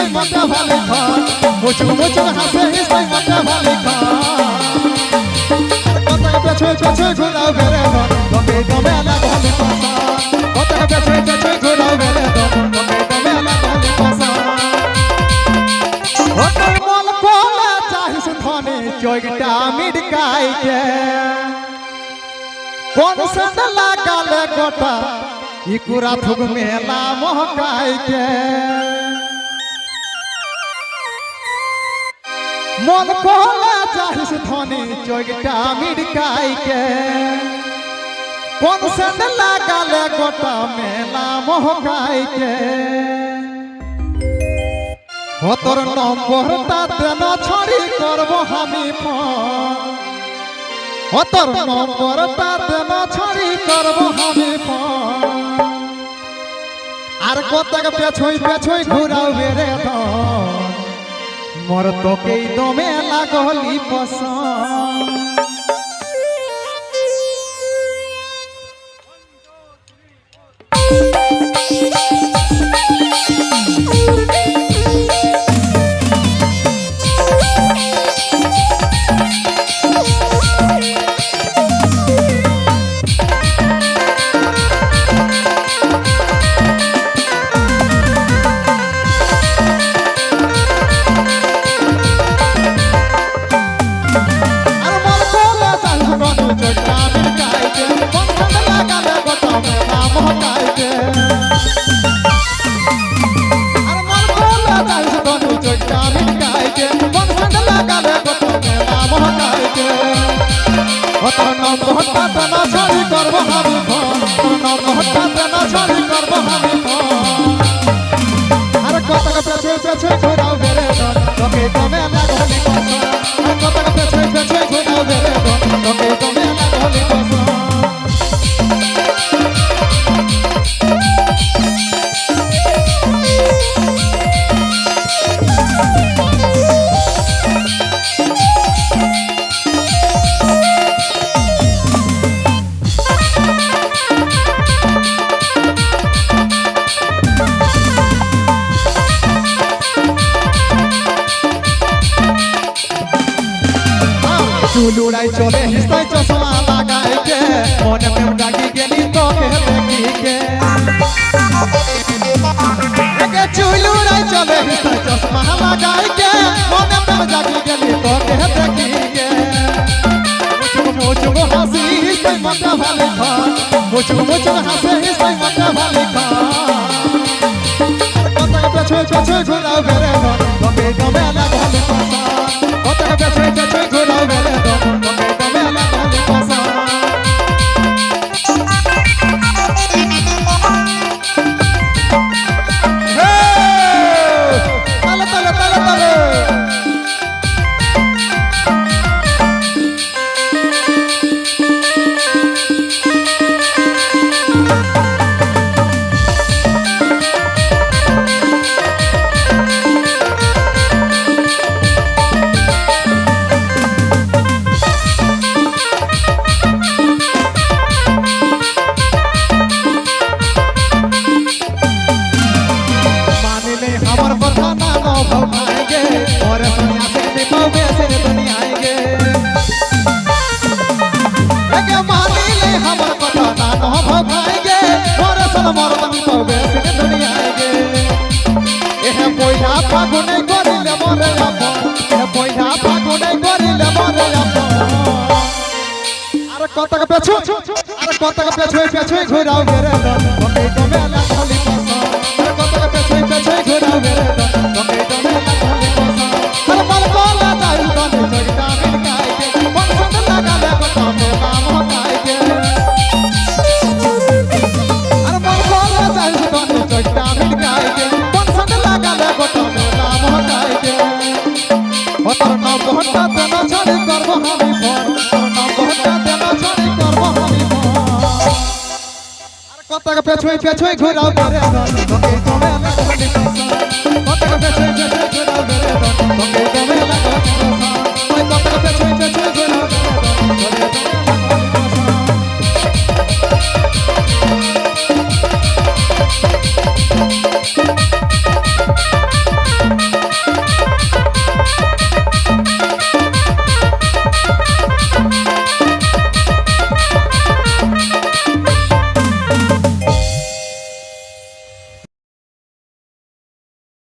হিসাই মতে ভালে খান মুচুক মুচুক হাসে হিসাই মতে ভালে খান কত পেছে পেছে ঘুরাও বেরে ধন তোকে দমে লাগালে পাশা কত পেছে পেছে ঘুরাও বেরে ধন তোকে দমে লাগালে পাশা ওতর মল কোলা চাহিস ধনে চোগটা মিডকাইকে কোন সন্দ লাগালে গোটা ইকুরা থুক মেলা মহকাইকে মন কোলা চাহিস ধনে চোগটা মিডকাইকে কোন সন্দ লাগালে গোটা মেলা মহকাইকে তোর নম্বরটা দেন ছড়ি করব আমি ফোন তোর নম্বরটা দেন ছড়ি করব আমি ফোন আর কতক পেছই পেছই ঘুরাও বেরে ধন মোর তোকেই দমে লাগলি পছন্দ তোর নম্বরটা দেন ছড়ি করব আমি ফোন তোর নম্বরটা দেন ছড়ি করব আমি ফোন আর কতক পেছে পেছে ঘুরাও বেরে ধন তোকে দমে লাগলি পছন্দ আর কতক পেছে পেছে ঘুরাও বেরে ধন তোকে দমে লাগলি পছন্দ চুলুড়াই চলে হিসাই চশমা লাগাইকে মনে প্রেম ডাকি গেলি তোকে দেখিকে চুলুড়াই চলে হিসাই চশমা লাগাইকে মনে প্রেম ডাকি গেলি তোকে দেখিকে মুচুক হাসি হিসাই মতে ভালে খান মুচুক মুচুক হাসি হিসাই মতে ভালে খান কত পেছে পেছে ঘুরাও বেরে ধন তোকে দমে লাগালে পাশা কত পেছে পেছে ঘুরাও বেরে ধন তোকে দমে লাগালে পাশা তালে তালে তালে তালে ফাগুনে করিলে মরে আপন পয়সা ফাগুনে করিলে মরে আপন আর কতক পেছো আর কতক পেছই পেছই ঘুরাও বেরে ধন তোকে দমে লাগলি পছন্দ আর কতক পেছই পেছই ঘুরাও বেরে ধন তোকে দমে লাগলি পছন্দ আর মন কোলা যাই ধন জগটা মিলকাইকে পছন্দ লাগালে কথা মেলা মহকাইকে আর মন কোলা যাই ধন জগটা মিলকাইকে পছন্দ লাগালে কথা মেলা মহকাইকে তোর নম্বরটা দেন ছড়ি করব আমি ফোন তোর নম্বরটা দেন ছড়ি করব আমি ফোন আর কতক পেছই পেছই ঘুরাও বেরে ধন